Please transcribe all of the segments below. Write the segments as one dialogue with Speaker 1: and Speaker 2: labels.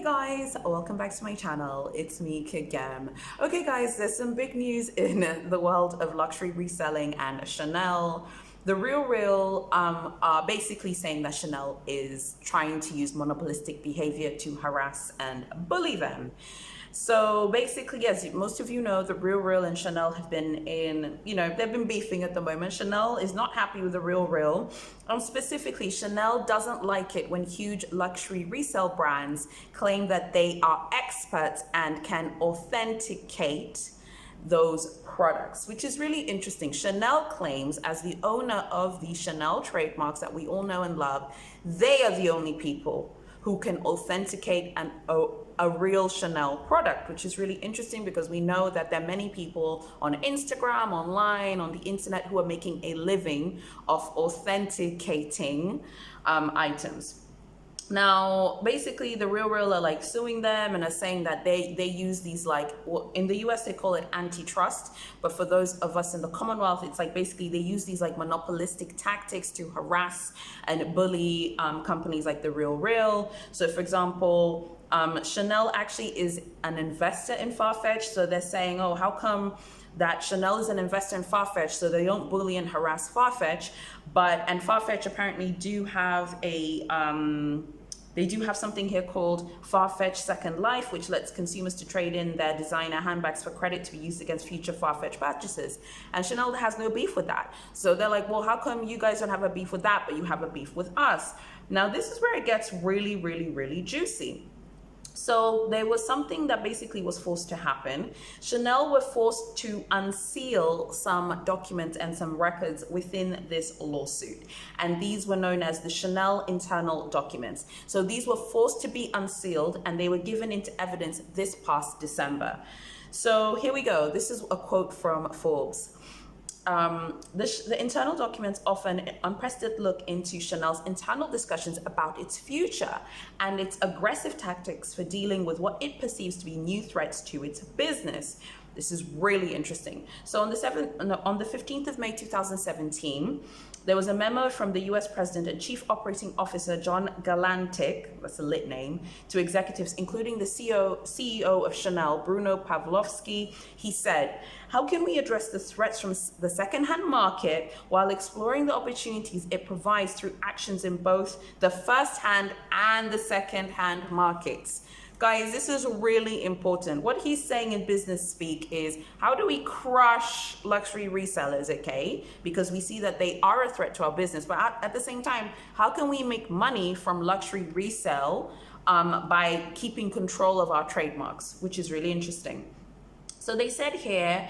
Speaker 1: Hey guys, welcome back to my channel. It's me, Kid Gam. Okay guys, there's some big news in the world of luxury reselling and Chanel. The RealReal are basically saying that Chanel is trying to use monopolistic behavior to harass and bully them. So basically, as most of you know, the RealReal and Chanel have been they've been beefing at the moment. Chanel is not happy with the RealReal. Specifically, Chanel doesn't like it when huge luxury resale brands claim that they are experts and can authenticate those products, which is really interesting. Chanel claims, as the owner of the Chanel trademarks that we all know and love, they are the only people who can authenticate a real Chanel product, which is really interesting because we know that there are many people on Instagram, online, on the internet who are making a living of authenticating items. Now, basically, the RealReal are like suing them and are saying that they use these, like, in the US they call it antitrust, but for those of us in the Commonwealth, it's like basically they use these like monopolistic tactics to harass and bully companies like the RealReal. So, for example, Chanel actually is an investor in Farfetch, so they're saying, oh, how come that Chanel is an investor in Farfetch, so they don't bully and harass Farfetch, and Farfetch apparently do have they do have something here called Farfetch Second Life, which lets consumers to trade in their designer handbags for credit to be used against future Farfetch purchases. And Chanel has no beef with that. So they're like, well, how come you guys don't have a beef with that, but you have a beef with us? Now, this is where it gets really, really, really juicy. So there was something that basically was forced to happen. Chanel were forced to unseal some documents and some records within this lawsuit. And these were known as the Chanel internal documents. So these were forced to be unsealed and they were given into evidence this past December. So here we go. This is a quote from Forbes. The internal documents offer an unprecedented look into Chanel's internal discussions about its future and its aggressive tactics for dealing with what it perceives to be new threats to its business. This is really interesting. So on the 15th of May 2017, there was a memo from the US President and Chief Operating Officer John Galantic, that's a lit name, to executives, including the CEO of Chanel, Bruno Pavlovsky. He said, how can we address the threats from the secondhand market while exploring the opportunities it provides through actions in both the first-hand and the second-hand markets? Guys, this is really important. What he's saying in business speak is, how do we crush luxury resellers, okay? Because we see that they are a threat to our business, but at the same time, how can we make money from luxury resale by keeping control of our trademarks, which is really interesting. So they said here,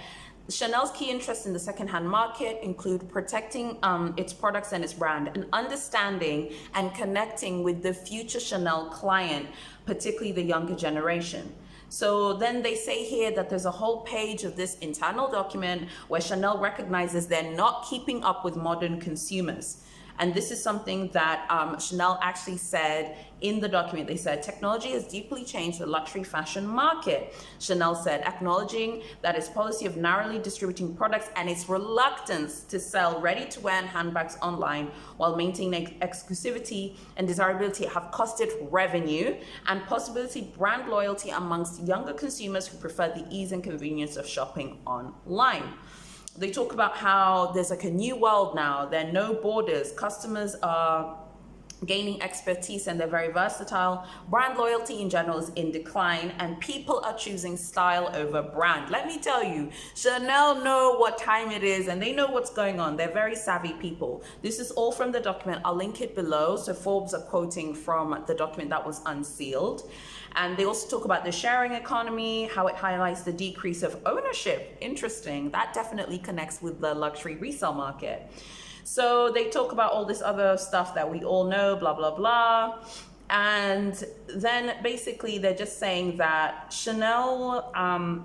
Speaker 1: Chanel's key interests in the secondhand market include protecting its products and its brand, and understanding and connecting with the future Chanel client, particularly the younger generation. So then they say here that there's a whole page of this internal document where Chanel recognizes they're not keeping up with modern consumers. And this is something that Chanel actually said in the document. They said, technology has deeply changed the luxury fashion market. Chanel said, acknowledging that its policy of narrowly distributing products and its reluctance to sell ready-to-wear handbags online while maintaining exclusivity and desirability have costed revenue and possibility brand loyalty amongst younger consumers who prefer the ease and convenience of shopping online. They talk about how there's like a new world now. There are no borders. Customers are gaining expertise and they're very versatile. Brand loyalty in general is in decline and people are choosing style over brand. Let me tell you, Chanel know what time it is and they know what's going on. They're very savvy people. This is all from the document. I'll link it below. So Forbes are quoting from the document that was unsealed. And they also talk about the sharing economy, how it highlights the decrease of ownership. Interesting. That definitely connects with the luxury resale market. So they talk about all this other stuff that we all know, blah, blah, blah. And then basically they're just saying that Chanel,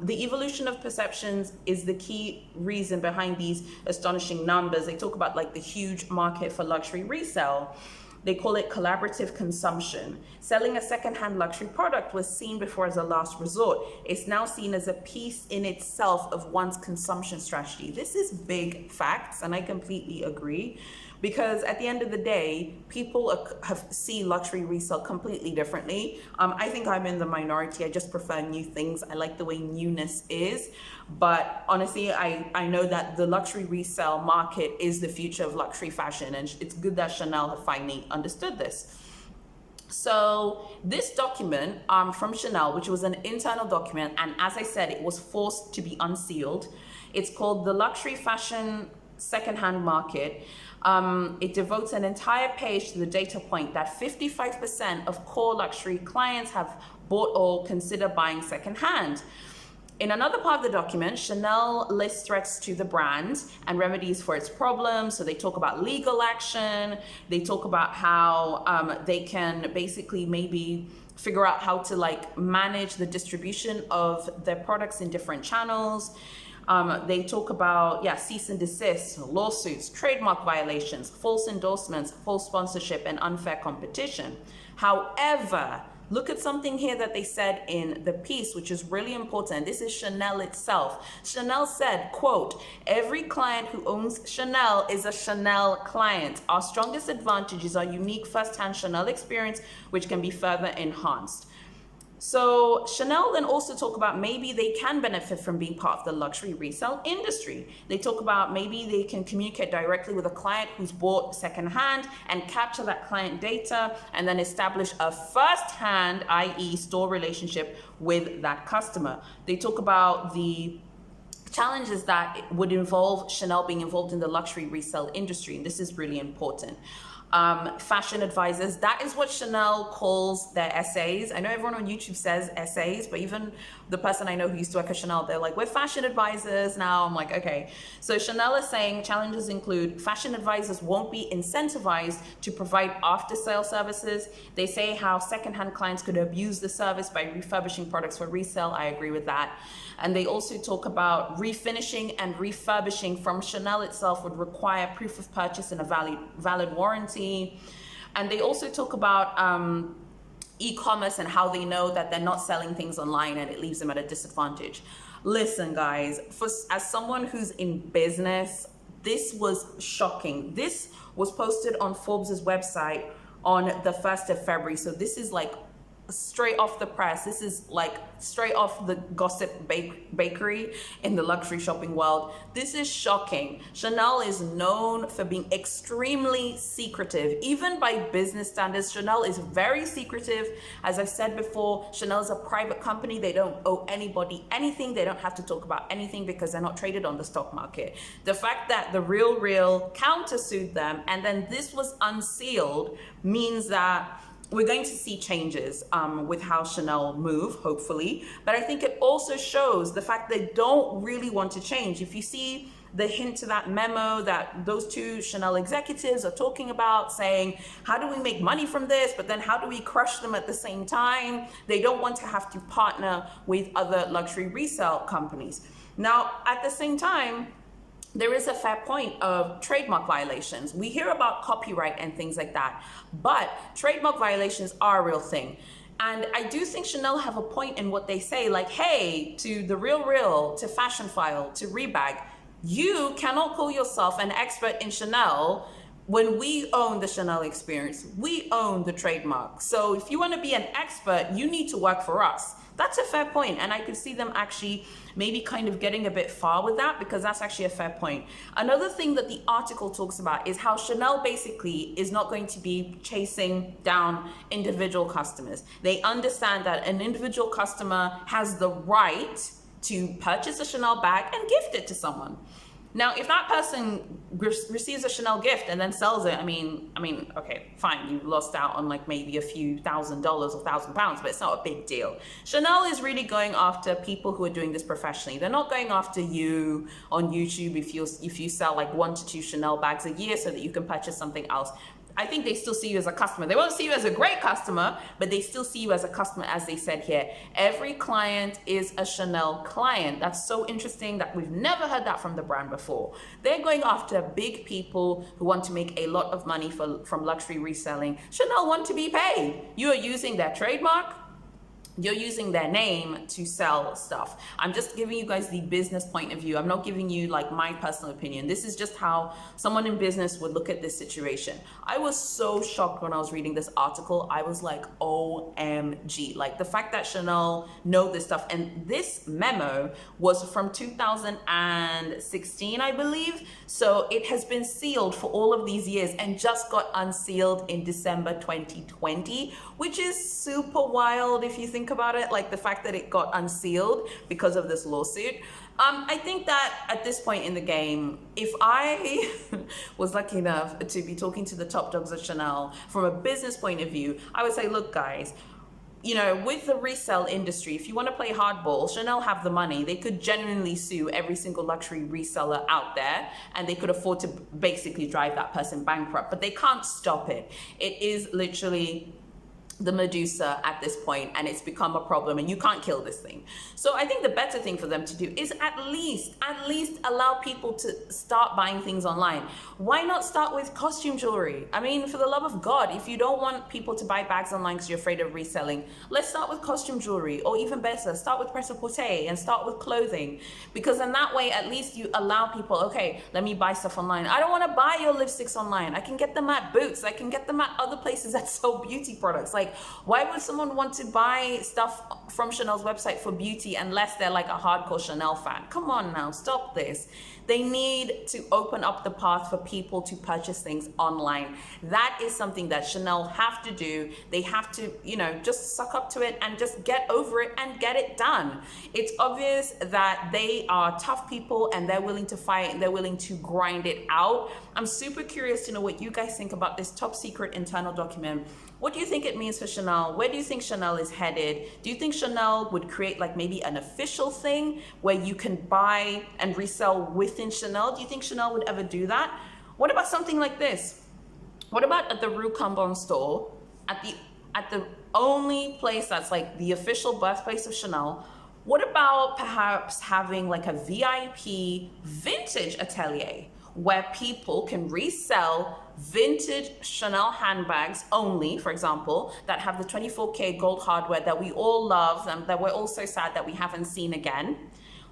Speaker 1: the evolution of perceptions is the key reason behind these astonishing numbers. They talk about like the huge market for luxury resale. They call it collaborative consumption. Selling a secondhand luxury product was seen before as a last resort. It's now seen as a piece in itself of one's consumption strategy. This is big facts, and I completely agree. because at the end of the day, people see luxury resale completely differently. I think I'm in the minority. I just prefer new things. I like the way newness is. But honestly, I know that the luxury resale market is the future of luxury fashion, and it's good that Chanel have finally understood this. So this document from Chanel, which was an internal document, and as I said, it was forced to be unsealed. It's called the Luxury Fashion Secondhand Market. It devotes an entire page to the data point that 55% of core luxury clients have bought or consider buying secondhand. In another part of the document, Chanel lists threats to the brand and remedies for its problems. So they talk about legal action. They talk about how they can basically maybe figure out how to like manage the distribution of their products in different channels. They talk about, cease and desist, lawsuits, trademark violations, false endorsements, false sponsorship, and unfair competition. However, look at something here that they said in the piece, which is really important. This is Chanel itself. Chanel said, quote, "Every client who owns Chanel is a Chanel client. Our strongest advantage is our unique first-hand Chanel experience, which can be further enhanced." So Chanel then also talk about maybe they can benefit from being part of the luxury resale industry. They talk about maybe they can communicate directly with a client who's bought secondhand and capture that client data and then establish a first-hand, i.e. store relationship with that customer. They talk about the challenges that would involve Chanel being involved in the luxury resale industry, and this is really important. Fashion advisors, that is what Chanel calls their essays. I know everyone on YouTube says essays, but even the person I know who used to work at Chanel, they're like, we're fashion advisors now. I'm like, okay. So Chanel is saying challenges include fashion advisors won't be incentivized to provide after-sale services. They say how secondhand clients could abuse the service by refurbishing products for resale. I agree with that. And they also talk about refinishing and refurbishing from Chanel itself would require proof of purchase and a valid warranty. And they also talk about e-commerce and how they know that they're not selling things online and it leaves them at a disadvantage. Listen, guys, as someone who's in business, this was shocking. This was posted on Forbes' website on the 1st of February. So this is like straight off the press. This is like straight off the gossip bakery in the luxury shopping world. This is shocking. Chanel is known for being extremely secretive. Even by business standards, Chanel is very secretive. As I've said before, Chanel is a private company. They don't owe anybody anything. They don't have to talk about anything because they're not traded on the stock market. The fact that the RealReal countersued them and then this was unsealed means that we're going to see changes with how Chanel move, hopefully. But I think it also shows the fact they don't really want to change. If you see the hint to that memo that those two Chanel executives are talking about, saying, how do we make money from this? But then how do we crush them at the same time? They don't want to have to partner with other luxury resale companies. Now, at the same time, there is a fair point of trademark violations. We hear about copyright and things like that, but trademark violations are a real thing. And I do think Chanel have a point in what they say, like, hey, to the RealReal, to Fashionphile, to Rebag, you cannot call yourself an expert in Chanel when we own the Chanel experience. We own the trademark. So if you want to be an expert, you need to work for us. That's a fair point, and I could see them actually maybe kind of getting a bit far with that, because that's actually a fair point. Another thing that the article talks about is how Chanel basically is not going to be chasing down individual customers. They understand that an individual customer has the right to purchase a Chanel bag and gift it to someone. Now, if that person receives a Chanel gift and then sells it, I mean, okay, fine, you lost out on like maybe a few $1,000 or £1,000, but it's not a big deal. Chanel is really going after people who are doing this professionally. They're not going after you on YouTube if you sell like 1 to 2 Chanel bags a year so that you can purchase something else. I think they still see you as a customer. They won't see you as a great customer, but they still see you as a customer, as they said here. Every client is a Chanel client. That's so interesting that we've never heard that from the brand before. They're going after big people who want to make a lot of money from luxury reselling. Chanel want to be paid. You are using their trademark. you're using their name to sell stuff. I'm just giving you guys the business point of view. I'm not giving you like my personal opinion. This is just how someone in business would look at this situation. I was so shocked when I was reading this article. I was like, OMG. Like the fact that Chanel know this stuff. And this memo was from 2016, I believe. So it has been sealed for all of these years and just got unsealed in December 2020, which is super wild if you think about it, like the fact that it got unsealed because of this lawsuit. I think that at this point in the game, if I was lucky enough to be talking to the top dogs at Chanel from a business point of view, I would say, look guys, you know, with the resale industry, if you want to play hardball, Chanel have the money. They could genuinely sue every single luxury reseller out there, and they could afford to basically drive that person bankrupt, but they can't stop it. It is literally the Medusa at this point, and it's become a problem, and you can't kill this thing. So I think the better thing for them to do is at least allow people to start buying things online. Why not start with costume jewelry? I mean, for the love of God, if you don't want people to buy bags online because you're afraid of reselling, let's start with costume jewelry, or even better, start with prêt-à-porter and start with clothing, because in that way, at least you allow people, okay, let me buy stuff online. I don't want to buy your lipsticks online. I can get them at Boots. I can get them at other places that sell beauty products. Like, why would someone want to buy stuff from Chanel's website for beauty unless they're like a hardcore Chanel fan? Come on now, stop this. They need to open up the path for people to purchase things online. That is something that Chanel have to do. They have to, you know, just suck up to it and just get over it and get it done. It's obvious that they are tough people and they're willing to fight and they're willing to grind it out. I'm super curious to know what you guys think about this top secret internal document. What do you think it means for Chanel? Where do you think Chanel is headed? Do you think Chanel would create like maybe an official thing where you can buy and resell within Chanel? Do you think Chanel would ever do that? What about something like this? What about at the Rue Cambon store, at the only place that's like the official birthplace of Chanel? What about perhaps having like a VIP vintage atelier where people can resell vintage Chanel handbags only, for example, that have the 24K gold hardware that we all love and that we're all so sad that we haven't seen again?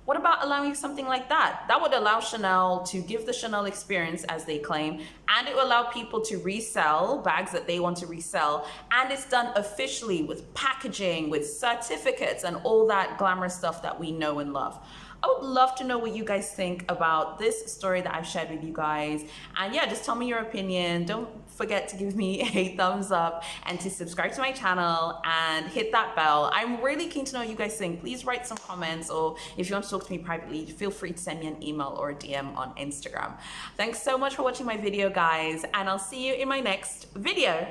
Speaker 1: What about allowing something like that? That would allow Chanel to give the Chanel experience, as they claim, and it will allow people to resell bags that they want to resell. And it's done officially with packaging, with certificates, and all that glamorous stuff that we know and love. I would love to know what you guys think about this story that I've shared with you guys. And yeah, just tell me your opinion. Don't forget to give me a thumbs up and to subscribe to my channel and hit that bell. I'm really keen to know what you guys think. Please write some comments, or if you want to talk to me privately, feel free to send me an email or a DM on Instagram. Thanks so much for watching my video, guys, and I'll see you in my next video.